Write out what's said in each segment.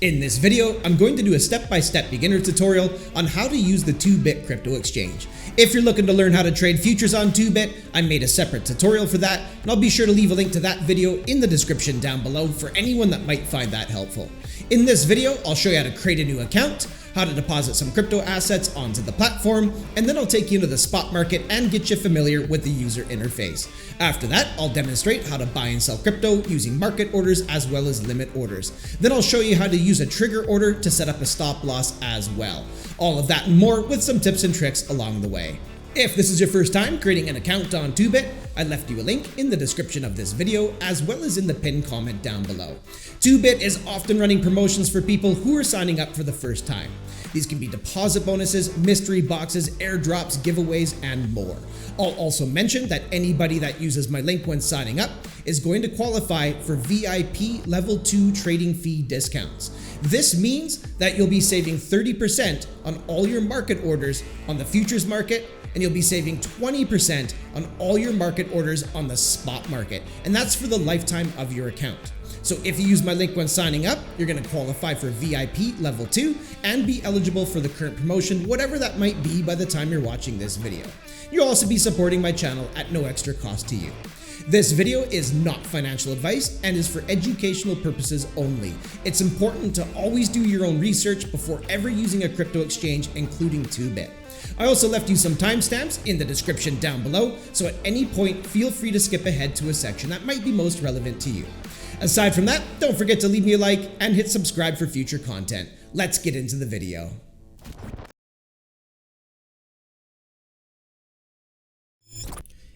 In this video, I'm going to do a step-by-step beginner tutorial on how to use the Toobit crypto exchange. If you're looking to learn how to trade futures on Toobit, I made a separate tutorial for that, and I'll be sure to leave a link to that video in the description down below for anyone that might find that helpful. In this video, I'll show you how to create a new account, how to deposit some crypto assets onto the platform, and then I'll take you into the spot market and get you familiar with the user interface. After that, I'll demonstrate how to buy and sell crypto using market orders as well as limit orders. Then I'll show you how to use a trigger order to set up a stop loss as well. All of that and more with some tips and tricks along the way. If this is your first time creating an account on Toobit, I left you a link in the description of this video as well as in the pinned comment down below. Toobit is often running promotions for people who are signing up for the first time. These can be deposit bonuses, mystery boxes, airdrops, giveaways, and more. I'll also mention that anybody that uses my link when signing up is going to qualify for VIP level 2 trading fee discounts. This means that you'll be saving 30% on all your market orders on the futures market, and you'll be saving 20% on all your market orders on the spot market, and that's for the lifetime of your account. So if you use my link when signing up, you're going to qualify for VIP level 2 and be eligible for the current promotion, whatever that might be by the time you're watching this video. You'll also be supporting my channel at no extra cost to you. This video is not financial advice and is for educational purposes only. It's important to always do your own research before ever using a crypto exchange, including Toobit. I also left you some timestamps in the description down below, so at any point, feel free to skip ahead to a section that might be most relevant to you. Aside from that, don't forget to leave me a like and hit subscribe for future content. Let's get into the video.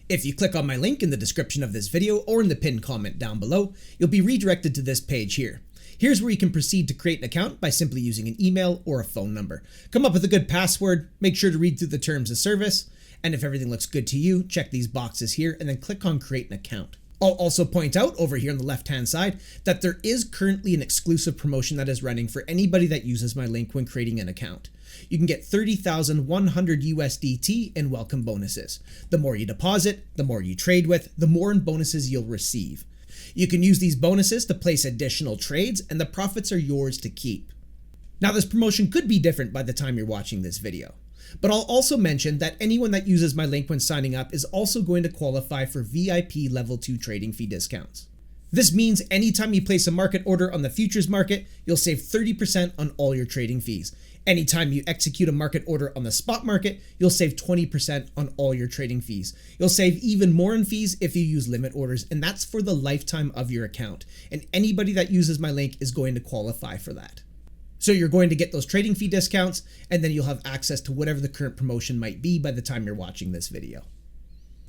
If you click on my link in the description of this video or in the pinned comment down below, you'll be redirected to this page here. Here's where you can proceed to create an account by simply using an email or a phone number. Come up with a good password, make sure to read through the terms of service, and if everything looks good to you, check these boxes here and then click on create an account. I'll also point out over here on the left-hand side that there is currently an exclusive promotion that is running for anybody that uses my link when creating an account. You can get 30,100 USDT in welcome bonuses. The more you deposit, the more you trade with, the more in bonuses you'll receive. You can use these bonuses to place additional trades and the profits are yours to keep. Now this promotion could be different by the time you're watching this video. But I'll also mention that anyone that uses my link when signing up is also going to qualify for VIP level 2 trading fee discounts. This means anytime you place a market order on the futures market, you'll save 30% on all your trading fees. Anytime you execute a market order on the spot market, you'll save 20% on all your trading fees. You'll save even more in fees if you use limit orders, and that's for the lifetime of your account. And anybody that uses my link is going to qualify for that. So you're going to get those trading fee discounts, and then you'll have access to whatever the current promotion might be by the time you're watching this video.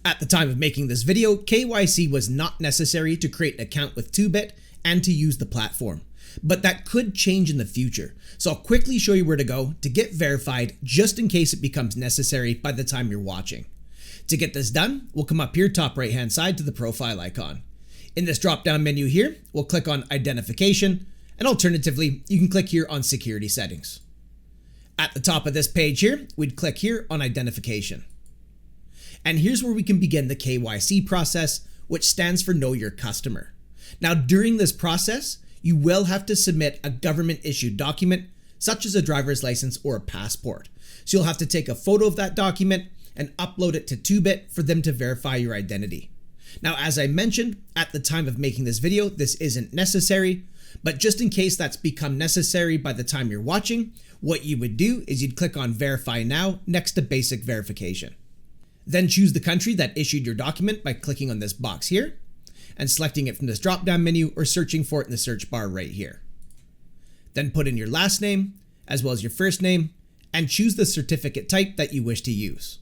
At the time of making this video, KYC was not necessary to create an account with Toobit and to use the platform. But that could change in the future. So I'll quickly show you where to go to get verified just in case it becomes necessary by the time you're watching. To get this done, we'll come up here top right hand side to the profile icon. In this drop down menu here, we'll click on identification, and alternatively, you can click here on security settings. At the top of this page here, we'd click here on identification. And here's where we can begin the KYC process, which stands for Know Your Customer. Now during this process, you will have to submit a government issued document, such as a driver's license or a passport. So you'll have to take a photo of that document and upload it to Toobit for them to verify your identity. Now, as I mentioned, at the time of making this video, this isn't necessary, but just in case that's become necessary by the time you're watching, what you would do is you'd click on Verify Now next to Basic Verification. Then choose the country that issued your document by clicking on this box here and selecting it from this drop-down menu or searching for it in the search bar right here. Then put in your last name as well as your first name and choose the certificate type that you wish to use.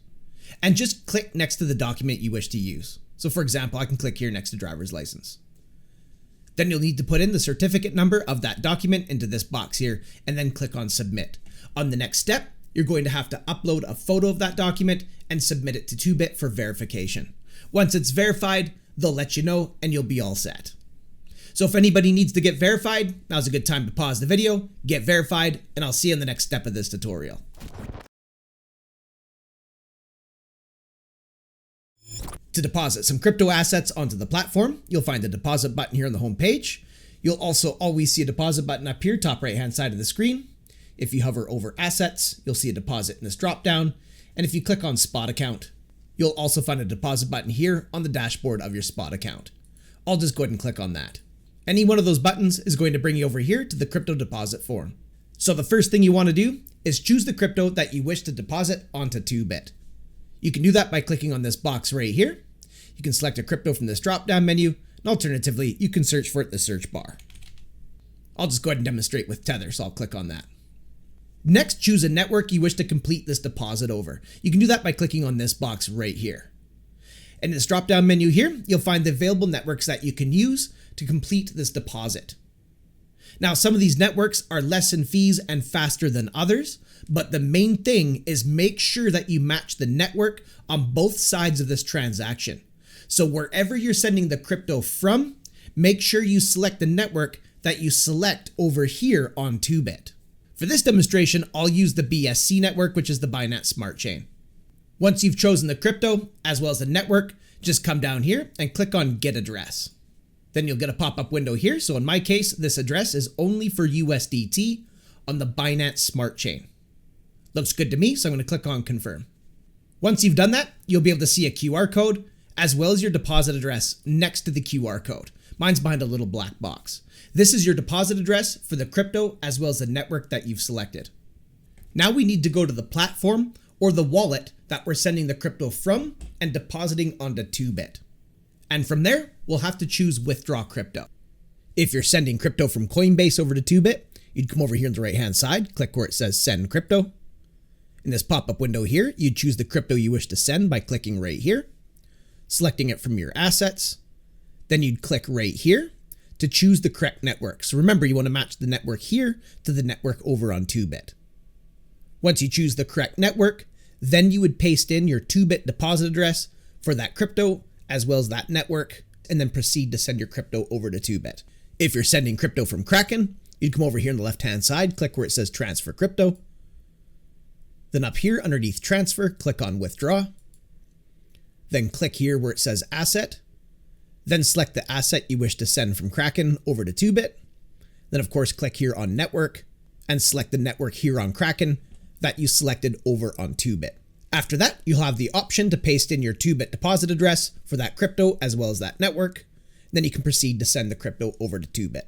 And just click next to the document you wish to use. So for example, I can click here next to driver's license. Then you'll need to put in the certificate number of that document into this box here and then click on Submit. On the next step, you're going to have to upload a photo of that document and submit it to Toobit for verification. Once it's verified, they'll let you know and you'll be all set. So if anybody needs to get verified, now's a good time to pause the video, get verified, and I'll see you in the next step of this tutorial. To deposit some crypto assets onto the platform, you'll find the deposit button here on the home page. You'll also always see a deposit button up here, top right hand side of the screen. If you hover over assets, you'll see a deposit in this drop down. And if you click on spot account, you'll also find a deposit button here on the dashboard of your spot account. I'll just go ahead and click on that. Any one of those buttons is going to bring you over here to the crypto deposit form. So the first thing you want to do is choose the crypto that you wish to deposit onto Toobit. You can do that by clicking on this box right here. You can select a crypto from this drop down menu, and alternatively, you can search for it in the search bar. I'll just go ahead and demonstrate with Tether, so I'll click on that. Next, choose a network you wish to complete this deposit over. You can do that by clicking on this box right here. In this drop down menu here, you'll find the available networks that you can use to complete this deposit. Now, some of these networks are less in fees and faster than others, but the main thing is make sure that you match the network on both sides of this transaction. So wherever you're sending the crypto from, make sure you select the network that you select over here on Toobit. For this demonstration, I'll use the BSC network, which is the Binance Smart Chain. Once you've chosen the crypto as well as the network, just come down here and click on Get Address. Then you'll get a pop-up window here. So in my case, this address is only for USDT on the Binance Smart Chain. Looks good to me, so I'm going to click on Confirm. Once you've done that, you'll be able to see a QR code as well as your deposit address next to the QR code. Mine's behind a little black box. This is your deposit address for the crypto as well as the network that you've selected. Now we need to go to the platform or the wallet that we're sending the crypto from and depositing onto Toobit. And from there, we'll have to choose Withdraw Crypto. If you're sending crypto from Coinbase over to Toobit, you'd come over here on the right-hand side, click where it says Send Crypto. In this pop-up window here, you'd choose the crypto you wish to send by clicking right here, selecting it from your assets. Then you'd click right here to choose the correct network. So remember, you want to match the network here to the network over on Toobit. Once you choose the correct network, then you would paste in your Toobit deposit address for that crypto as well as that network, and then proceed to send your crypto over to Toobit. If you're sending crypto from Kraken, you'd come over here on the left-hand side, click where it says Transfer Crypto. Then up here underneath Transfer, click on Withdraw. Then click here where it says Asset. Then select the asset you wish to send from Kraken over to Toobit. Then of course click here on Network and select the network here on Kraken that you selected over on Toobit. After that, you'll have the option to paste in your Toobit deposit address for that crypto as well as that network. Then you can proceed to send the crypto over to Toobit.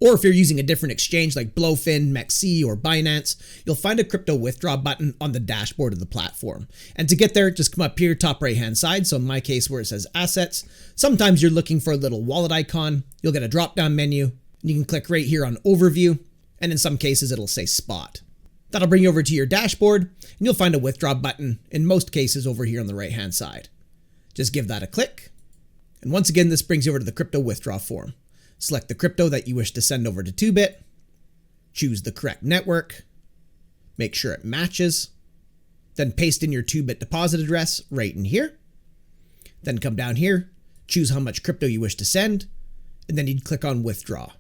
Or if you're using a different exchange like Blowfin, MEXC, or Binance, you'll find a crypto withdraw button on the dashboard of the platform. And to get there, just come up here, top right-hand side. So in my case, where it says Assets, sometimes you're looking for a little wallet icon. You'll get a drop-down menu. And you can click right here on Overview. And in some cases, it'll say Spot. That'll bring you over to your dashboard, and you'll find a withdraw button, in most cases over here on the right-hand side. Just give that a click. And once again, this brings you over to the crypto withdraw form. Select the crypto that you wish to send over to Toobit. Choose the correct network. Make sure it matches. Then paste in your Toobit deposit address right in here. Then come down here, choose how much crypto you wish to send, and then you'd click on Withdraw.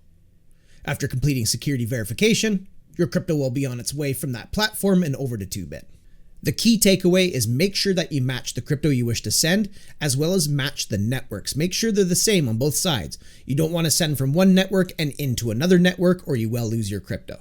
After completing security verification, your crypto will be on its way from that platform and over to Toobit. The key takeaway is make sure that you match the crypto you wish to send, as well as match the networks. Make sure they're the same on both sides. You don't want to send from one network and into another network, or you will lose your crypto.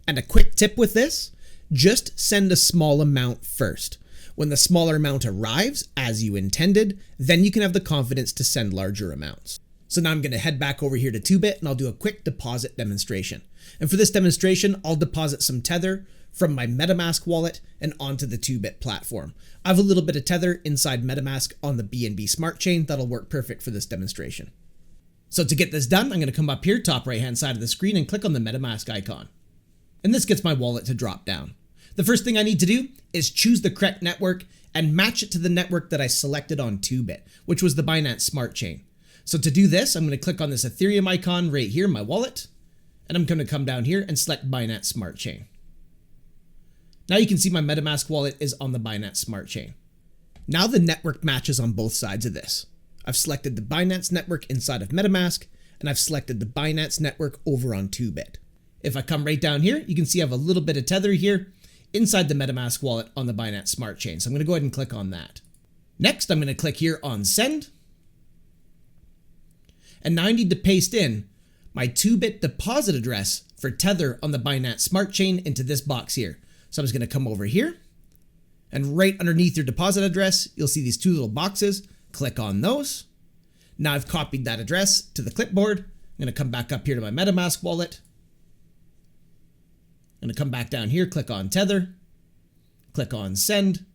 And a quick tip with this, just send a small amount first. When the smaller amount arrives, as you intended, then you can have the confidence to send larger amounts. So now I'm going to head back over here to Toobit and I'll do a quick deposit demonstration. And for this demonstration, I'll deposit some Tether from my MetaMask wallet and onto the Toobit platform. I have a little bit of Tether inside MetaMask on the BNB Smart Chain that'll work perfect for this demonstration. So to get this done, I'm going to come up here, top right-hand side of the screen, and click on the MetaMask icon. And this gets my wallet to drop down. The first thing I need to do is choose the correct network and match it to the network that I selected on Toobit, which was the Binance Smart Chain. So to do this, I'm going to click on this Ethereum icon right here in my wallet, and I'm going to come down here and select Binance Smart Chain. Now you can see my MetaMask wallet is on the Binance Smart Chain. Now the network matches on both sides of this. I've selected the Binance network inside of MetaMask, and I've selected the Binance network over on Toobit. If I come right down here, you can see I have a little bit of Tether here inside the MetaMask wallet on the Binance Smart Chain. So I'm going to go ahead and click on that. Next, I'm going to click here on Send. And now I need to paste in my Toobit deposit address for Tether on the Binance Smart Chain into this box here. So I'm just going to come over here, and right underneath your deposit address, you'll see these two little boxes. Click on those. Now I've copied that address to the clipboard. I'm going to come back up here to my MetaMask wallet. I'm going to come back down here, click on Tether, click on Send,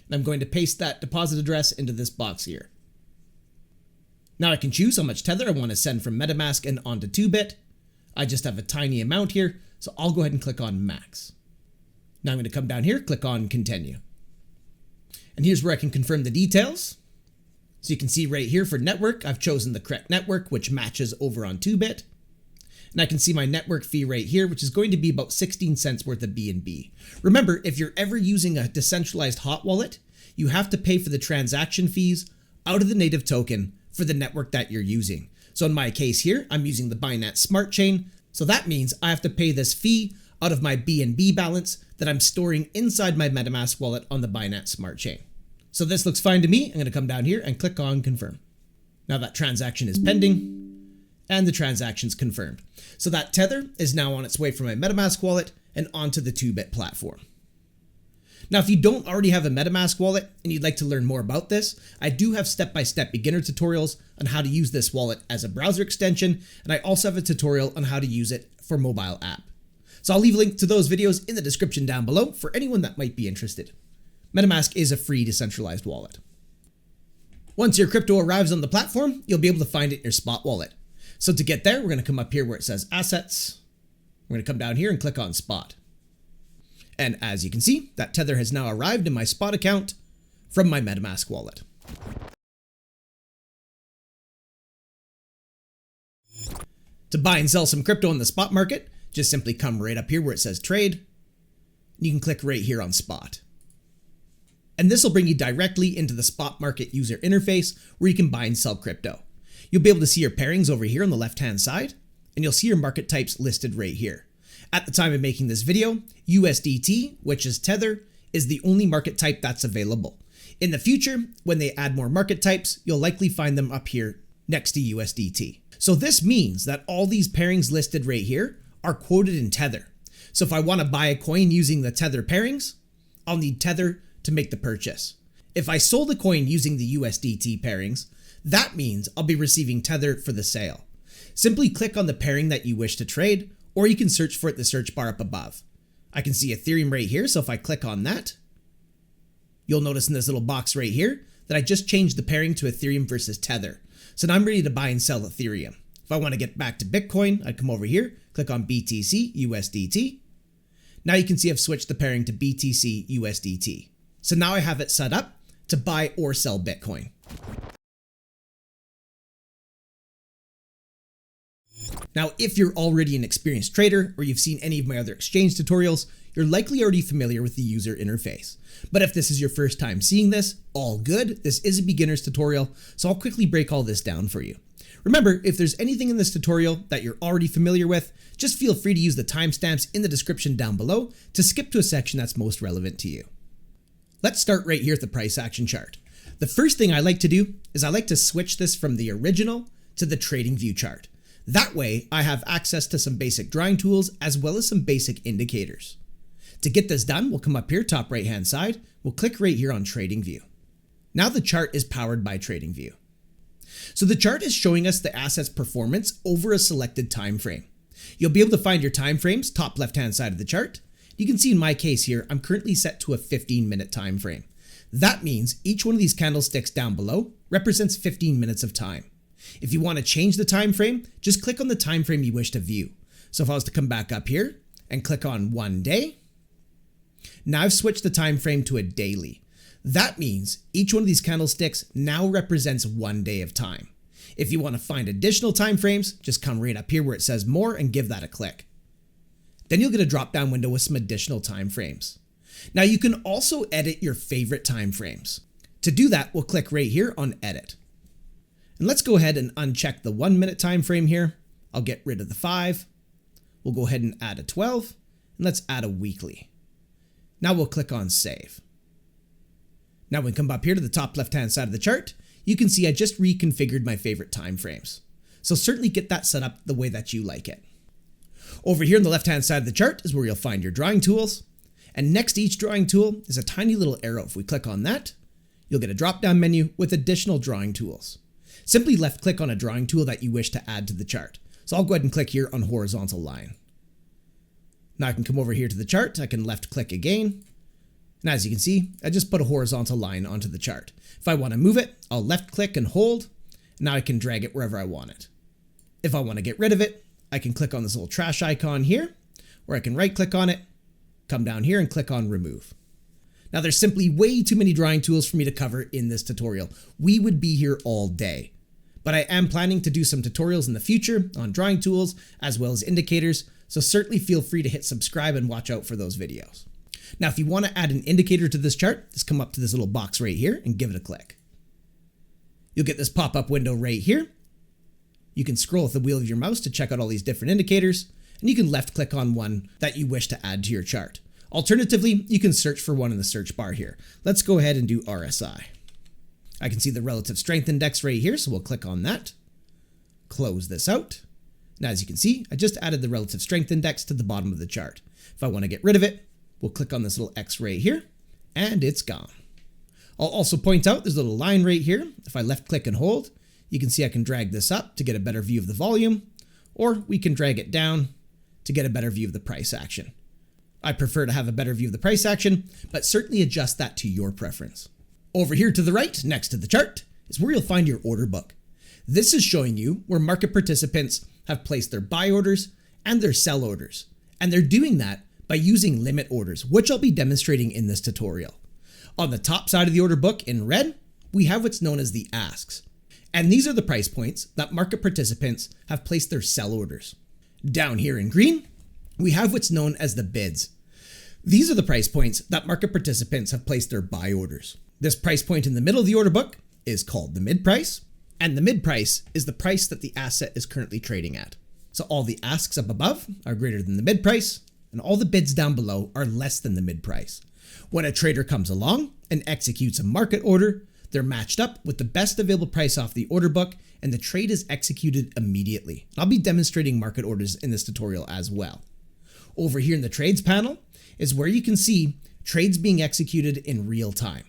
and I'm going to paste that deposit address into this box here. Now I can choose how much Tether I want to send from MetaMask and onto Toobit. I just have a tiny amount here, so I'll go ahead and click on Max. Now I'm going to come down here, click on Continue. And here's where I can confirm the details. So you can see right here for network, I've chosen the correct network, which matches over on Toobit. And I can see my network fee right here, which is going to be about 16 cents worth of BNB. Remember, if you're ever using a decentralized hot wallet, you have to pay for the transaction fees out of the native token for the network that you're using. So in my case here, I'm using the Binance Smart Chain. So that means I have to pay this fee out of my BNB balance that I'm storing inside my MetaMask wallet on the Binance Smart Chain. So this looks fine to me. I'm going to come down here and click on Confirm. Now that transaction is pending and the transaction's confirmed. So that Tether is now on its way from my MetaMask wallet and onto the Toobit platform. Now, if you don't already have a MetaMask wallet and you'd like to learn more about this, I do have step-by-step beginner tutorials on how to use this wallet as a browser extension, and I also have a tutorial on how to use it for mobile app. So I'll leave a link to those videos in the description down below for anyone that might be interested. MetaMask is a free decentralized wallet. Once your crypto arrives on the platform, you'll be able to find it in your spot wallet. So to get there, we're going to come up here where it says Assets. We're going to come down here and click on Spot. And as you can see, that Tether has now arrived in my spot account from my MetaMask wallet. To buy and sell some crypto in the spot market, just simply come right up here where it says Trade. And you can click right here on Spot. And this will bring you directly into the spot market user interface where you can buy and sell crypto. You'll be able to see your pairings over here on the left-hand side, and you'll see your market types listed right here. At the time of making this video, USDT, which is Tether, is the only market type that's available. In the future, when they add more market types, you'll likely find them up here next to USDT. So this means that all these pairings listed right here are quoted in Tether. So if I want to buy a coin using the Tether pairings, I'll need Tether to make the purchase. If I sold a coin using the USDT pairings, that means I'll be receiving Tether for the sale. Simply click on the pairing that you wish to trade, or you can search for it in the search bar up above. I can see Ethereum right here, so if I click on that, you'll notice in this little box right here that I just changed the pairing to Ethereum versus Tether. So now I'm ready to buy and sell Ethereum. If I want to get back to Bitcoin, I'd come over here, click on BTC USDT. Now you can see I've switched the pairing to BTC USDT. So now I have it set up to buy or sell Bitcoin. Now, if you're already an experienced trader or you've seen any of my other exchange tutorials, you're likely already familiar with the user interface. But if this is your first time seeing this, all good. This is a beginner's tutorial, so I'll quickly break all this down for you. Remember, if there's anything in this tutorial that you're already familiar with, just feel free to use the timestamps in the description down below to skip to a section that's most relevant to you. Let's start right here at the price action chart. The first thing I like to do is I like to switch this from the original to the trading view chart. That way, I have access to some basic drawing tools as well as some basic indicators. To get this done, we'll come up here, top right hand side, we'll click right here on Trading View. Now the chart is powered by Trading View. So the chart is showing us the asset's performance over a selected time frame. You'll be able to find your time frames top left hand side of the chart. You can see in my case here, I'm currently set to a 15-minute time frame. That means each one of these candlesticks down below represents 15 minutes of time. If you want to change the time frame, just click on the time frame you wish to view. So if I was to come back up here and click on 1 day, now I've switched the time frame to a daily. That means each one of these candlesticks now represents 1 day of time. If you want to find additional time frames, just come right up here where it says more and give that a click. Then you'll get a drop-down window with some additional time frames. Now you can also edit your favorite time frames. To do that, we'll click right here on Edit. And let's go ahead and uncheck the 1 minute time frame here. I'll get rid of the 5. We'll go ahead and add a 12, and let's add a weekly. Now we'll click on Save. Now when we come up here to the top left-hand side of the chart, you can see I just reconfigured my favorite time frames. So certainly get that set up the way that you like it. Over here on the left-hand side of the chart is where you'll find your drawing tools. And next to each drawing tool is a tiny little arrow. If we click on that, you'll get a drop-down menu with additional drawing tools. Simply left-click on a drawing tool that you wish to add to the chart. So I'll go ahead and click here on horizontal line. Now I can come over here to the chart. I can left-click again. And as you can see, I just put a horizontal line onto the chart. If I want to move it, I'll left-click and hold. Now I can drag it wherever I want it. If I want to get rid of it, I can click on this little trash icon here, or I can right-click on it, come down here and click on remove. Now there's simply way too many drawing tools for me to cover in this tutorial. We would be here all day. But I am planning to do some tutorials in the future on drawing tools as well as indicators, so certainly feel free to hit subscribe and watch out for those videos. Now if you want to add an indicator to this chart, just come up to this little box right here and give it a click. You'll get this pop-up window right here. You can scroll with the wheel of your mouse to check out all these different indicators, and you can left click on one that you wish to add to your chart. Alternatively, you can search for one in the search bar here. Let's go ahead and do RSI. I can see the relative strength index right here, so we'll click on that. Close this out. Now as you can see, I just added the relative strength index to the bottom of the chart. If I want to get rid of it, we'll click on this little X right here, and it's gone. I'll also point out there's a little line right here. If I left click and hold, you can see I can drag this up to get a better view of the volume, or we can drag it down to get a better view of the price action. I prefer to have a better view of the price action, but certainly adjust that to your preference. Over here to the right, next to the chart, is where you'll find your order book. This is showing you where market participants have placed their buy orders and their sell orders. And they're doing that by using limit orders, which I'll be demonstrating in this tutorial. On the top side of the order book in red, we have what's known as the asks. And these are the price points that market participants have placed their sell orders. Down here in green, we have what's known as the bids. These are the price points that market participants have placed their buy orders. This price point in the middle of the order book is called the mid price, and the mid price is the price that the asset is currently trading at. So all the asks up above are greater than the mid price, and all the bids down below are less than the mid price. When a trader comes along and executes a market order, they're matched up with the best available price off the order book, and the trade is executed immediately. I'll be demonstrating market orders in this tutorial as well. Over here in the trades panel is where you can see trades being executed in real time.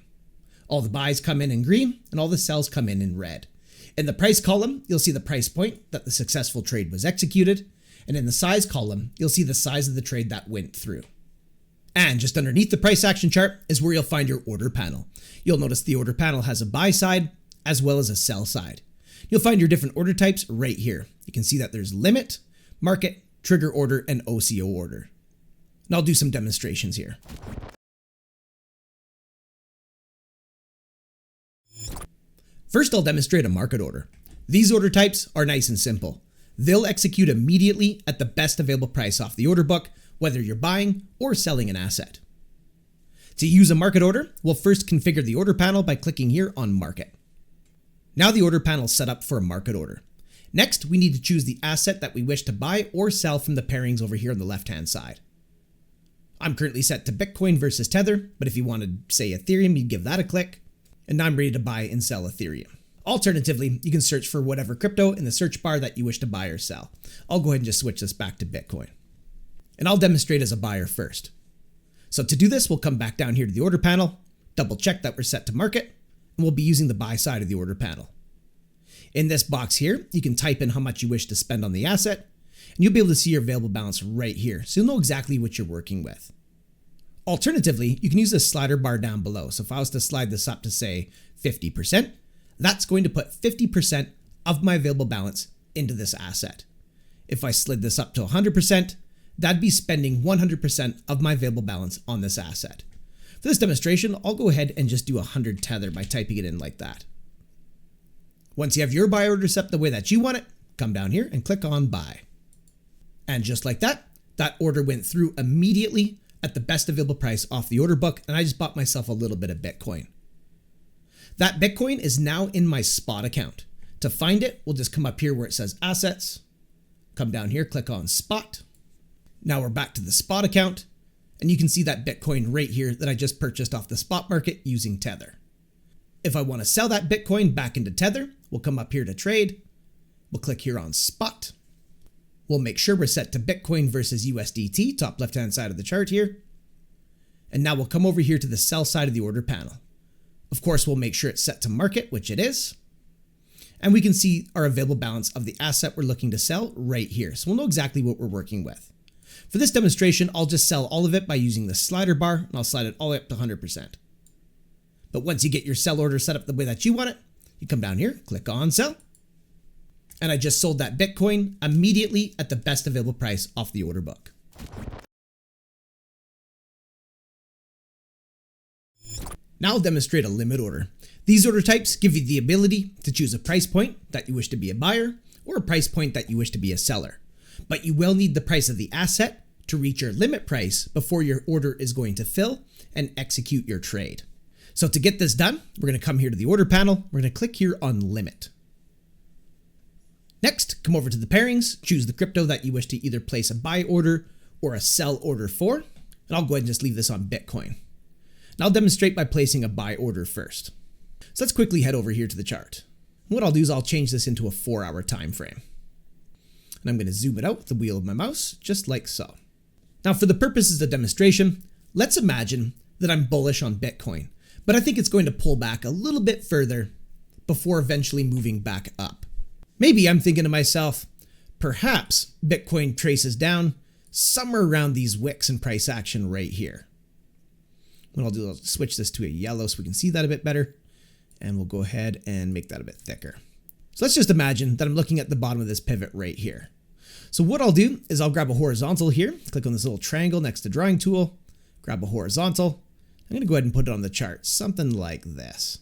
All the buys come in green and all the sells come in red. In the price column, you'll see the price point that the successful trade was executed, and in the size column, you'll see the size of the trade that went through. And just underneath the price action chart is where you'll find your order panel. You'll notice the order panel has a buy side as well as a sell side. You'll find your different order types right here. You can see that there's limit, market, trigger order, and OCO order. And I'll do some demonstrations here. First, I'll demonstrate a market order. These order types are nice and simple. They'll execute immediately at the best available price off the order book, whether you're buying or selling an asset. To use a market order, we'll first configure the order panel by clicking here on Market. Now the order panel is set up for a market order. Next, we need to choose the asset that we wish to buy or sell from the pairings over here on the left-hand side. I'm currently set to Bitcoin versus Tether, but if you wanted, say, Ethereum, you'd give that a click. And I'm ready to buy and sell Ethereum. Alternatively, you can search for whatever crypto in the search bar that you wish to buy or sell. I'll go ahead and just switch this back to Bitcoin. And I'll demonstrate as a buyer first. So to do this, we'll come back down here to the order panel, double check that we're set to market, and we'll be using the buy side of the order panel. In this box here, you can type in how much you wish to spend on the asset, and you'll be able to see your available balance right here, so you'll know exactly what you're working with. Alternatively, you can use this slider bar down below. So if I was to slide this up to say 50%, that's going to put 50% of my available balance into this asset. If I slid this up to 100%, that'd be spending 100% of my available balance on this asset. For this demonstration, I'll go ahead and just do 100 Tether by typing it in like that. Once you have your buy order set the way that you want it, come down here and click on Buy. And just like that, that order went through immediately at the best available price off the order book, and I just bought myself a little bit of Bitcoin. That Bitcoin is now in my spot account. To find it, we'll just come up here where it says Assets, come down here, click on Spot. Now we're back to the spot account, and you can see that Bitcoin right here that I just purchased off the spot market using Tether. If I want to sell that Bitcoin back into Tether, we'll come up here to Trade, We'll click here on spot. We'll make sure we're set to Bitcoin versus USDT, top left-hand side of the chart here. And now we'll come over here to the sell side of the order panel. Of course, we'll make sure it's set to market, which it is. And we can see our available balance of the asset we're looking to sell right here. So we'll know exactly what we're working with. For this demonstration, I'll just sell all of it by using the slider bar, and I'll slide it all the way up to 100%. But once you get your sell order set up the way that you want it, you come down here, click on sell. And I just sold that Bitcoin immediately at the best available price off the order book. Now I'll demonstrate a limit order. These order types give you the ability to choose a price point that you wish to be a buyer or a price point that you wish to be a seller. But you will need the price of the asset to reach your limit price before your order is going to fill and execute your trade. So to get this done, we're going to come here to the order panel. We're going to click here on limit. Next, come over to the pairings, choose the crypto that you wish to either place a buy order or a sell order for. And I'll go ahead and just leave this on Bitcoin. And I'll demonstrate by placing a buy order first. So let's quickly head over here to the chart. What I'll do is I'll change this into a 4-hour time frame. And I'm going to zoom it out with the wheel of my mouse, just like so. Now for the purposes of demonstration, let's imagine that I'm bullish on Bitcoin, but I think it's going to pull back a little bit further before eventually moving back up. Maybe I'm thinking to myself, perhaps Bitcoin traces down somewhere around these wicks in price action right here. What I'll do, I'll switch this to a yellow so we can see that a bit better. And we'll go ahead and make that a bit thicker. So let's just imagine that I'm looking at the bottom of this pivot right here. So what I'll do is I'll grab a horizontal here, click on this little triangle next to drawing tool, grab a horizontal. I'm going to go ahead and put it on the chart, something like this.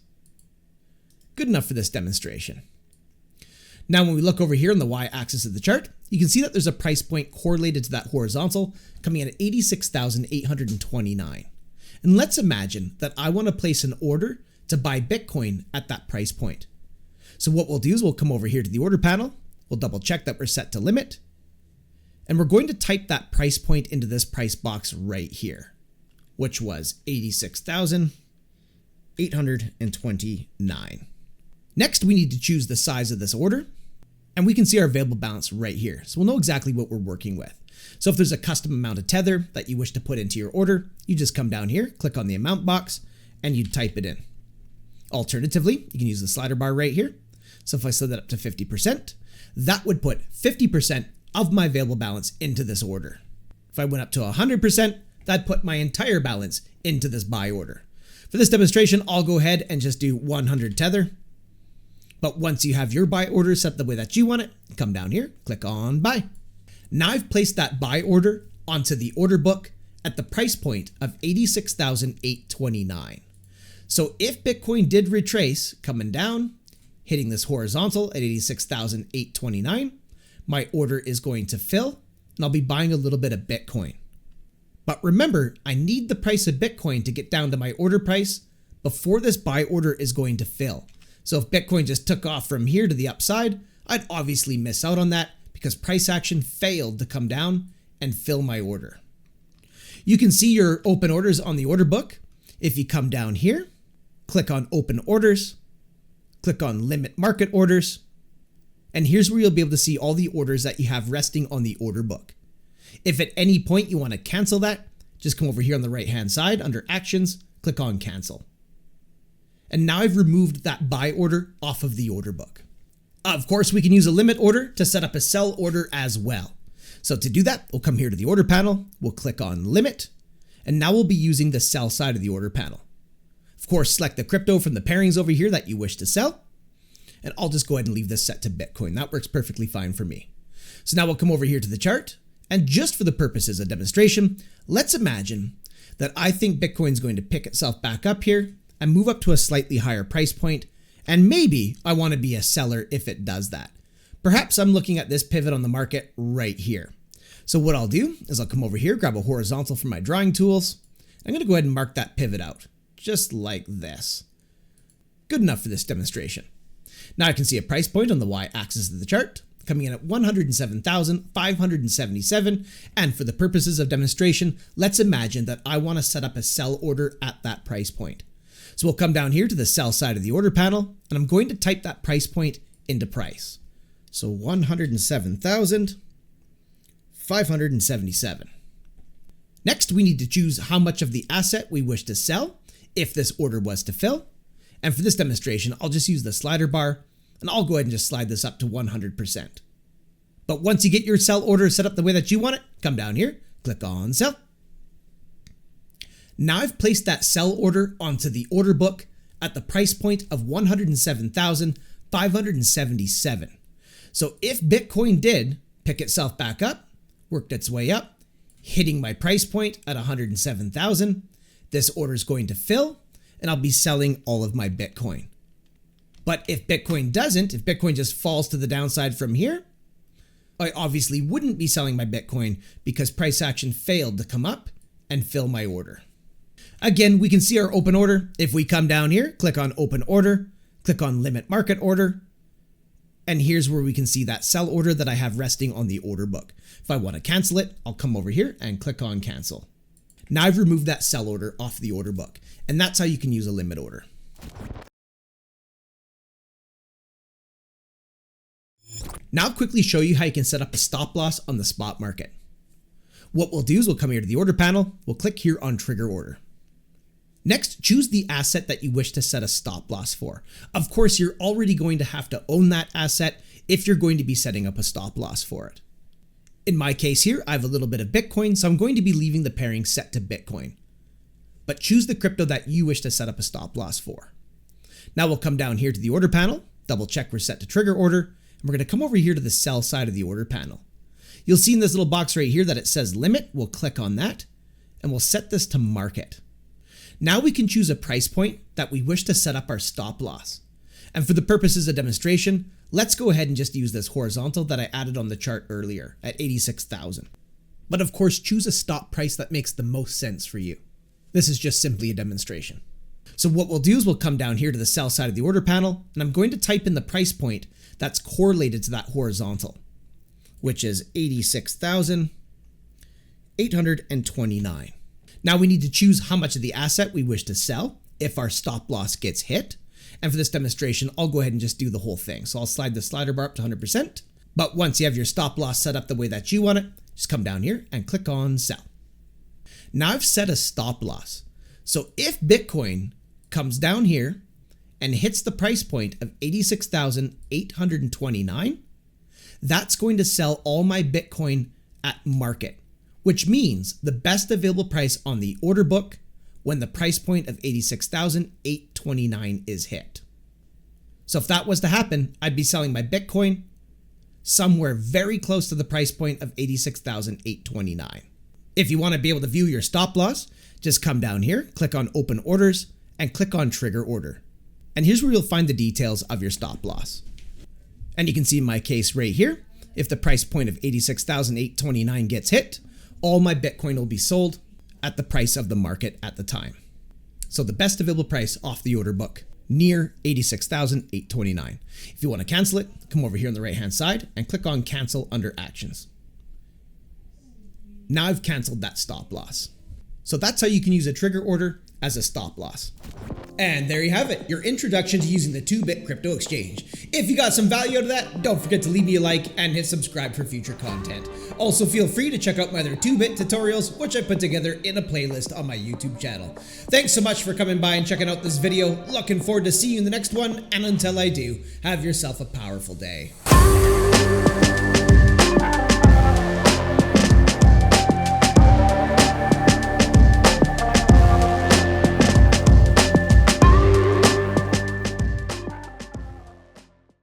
Good enough for this demonstration. Now, when we look over here on the y-axis of the chart, you can see that there's a price point correlated to that horizontal coming in at 86,829. And let's imagine that I want to place an order to buy Bitcoin at that price point. So what we'll do is we'll come over here to the order panel. We'll double check that we're set to limit. And we're going to type that price point into this price box right here, which was 86,829. Next, we need to choose the size of this order. And we can see our available balance right here. So we'll know exactly what we're working with. So if there's a custom amount of tether that you wish to put into your order, you just come down here, click on the amount box, and you type it in. Alternatively, you can use the slider bar right here. So if I set that up to 50%, that would put 50% of my available balance into this order. If I went up to 100%, that'd put my entire balance into this buy order. For this demonstration, I'll go ahead and just do 100 tether. But once you have your buy order set the way that you want it, come down here, click on buy. Now I've placed that buy order onto the order book at the price point of 86,829. So if Bitcoin did retrace coming down, hitting this horizontal at 86,829, my order is going to fill and I'll be buying a little bit of Bitcoin. But remember, I need the price of Bitcoin to get down to my order price before this buy order is going to fill. So if Bitcoin just took off from here to the upside, I'd obviously miss out on that because price action failed to come down and fill my order. You can see your open orders on the order book. If you come down here, click on open orders, click on limit market orders, and here's where you'll be able to see all the orders that you have resting on the order book. If at any point you want to cancel that, just come over here on the right hand side under actions, click on cancel. And now I've removed that buy order off of the order book. Of course, we can use a limit order to set up a sell order as well. So to do that, we'll come here to the order panel, we'll click on limit, and now we'll be using the sell side of the order panel. Of course, select the crypto from the pairings over here that you wish to sell, and I'll just go ahead and leave this set to Bitcoin. That works perfectly fine for me. So now we'll come over here to the chart, and just for the purposes of demonstration, let's imagine that I think Bitcoin's going to pick itself back up here and move up to a slightly higher price point, and maybe I want to be a seller if it does that. Perhaps I'm looking at this pivot on the market right here. So what I'll do is I'll come over here, grab a horizontal from my drawing tools. I'm going to go ahead and mark that pivot out, just like this. Good enough for this demonstration. Now I can see a price point on the y-axis of the chart, coming in at 107,577. And for the purposes of demonstration, let's imagine that I want to set up a sell order at that price point. So we'll come down here to the sell side of the order panel, and I'm going to type that price point into price. So 107,577. Next, we need to choose how much of the asset we wish to sell if this order was to fill. And for this demonstration, I'll just use the slider bar and I'll go ahead and just slide this up to 100%. But once you get your sell order set up the way that you want it, come down here, click on sell. Now I've placed that sell order onto the order book at the price point of 107,577. So if Bitcoin did pick itself back up, worked its way up, hitting my price point at 107,000, this order is going to fill and I'll be selling all of my Bitcoin. But if Bitcoin doesn't, if Bitcoin just falls to the downside from here, I obviously wouldn't be selling my Bitcoin because price action failed to come up and fill my order. Again, we can see our open order. If we come down here, click on open order, click on limit market order, and here's where we can see that sell order that I have resting on the order book. If I want to cancel it, I'll come over here and click on cancel. Now I've removed that sell order off the order book, and that's how you can use a limit order. Now I'll quickly show you how you can set up a stop loss on the spot market. What we'll do is we'll come here to the order panel, we'll click here on trigger order. Next, choose the asset that you wish to set a stop loss for. Of course, you're already going to have to own that asset if you're going to be setting up a stop loss for it. In my case here, I have a little bit of Bitcoin, so I'm going to be leaving the pairing set to Bitcoin. But choose the crypto that you wish to set up a stop loss for. Now we'll come down here to the order panel, double check we're set to trigger order, and we're going to come over here to the sell side of the order panel. You'll see in this little box right here that it says limit. We'll click on that and we'll set this to market. Now we can choose a price point that we wish to set up our stop loss. And for the purposes of demonstration, let's go ahead and just use this horizontal that I added on the chart earlier at 86,000. But of course, choose a stop price that makes the most sense for you. This is just simply a demonstration. So what we'll do is we'll come down here to the sell side of the order panel, and I'm going to type in the price point that's correlated to that horizontal, which is 86,829. Now we need to choose how much of the asset we wish to sell if our stop loss gets hit. And for this demonstration, I'll go ahead and just do the whole thing. So I'll slide the slider bar up to 100%. But once you have your stop loss set up the way that you want it, just come down here and click on sell. Now I've set a stop loss. So if Bitcoin comes down here and hits the price point of 86,829, that's going to sell all my Bitcoin at market, which means the best available price on the order book when the price point of 86,829 is hit. So if that was to happen, I'd be selling my Bitcoin somewhere very close to the price point of 86,829. If you want to be able to view your stop loss, just come down here, click on open orders, and click on trigger order. And here's where you'll find the details of your stop loss. And you can see in my case right here, if the price point of 86,829 gets hit, all my Bitcoin will be sold at the price of the market at the time. So the best available price off the order book, near 86,829. If you want to cancel it, come over here on the right hand side and click on cancel under actions. Now I've canceled that stop loss. So that's how you can use a trigger order as a stop loss. And there you have it, your introduction to using the Toobit crypto exchange. If you got some value out of that, don't forget to leave me a like and hit subscribe for future content. Also feel free to check out my other Toobit tutorials, which I put together in a playlist on my YouTube channel. Thanks so much for coming by and checking out this video. Looking forward to seeing you in the next one, and until I do, have yourself a powerful day.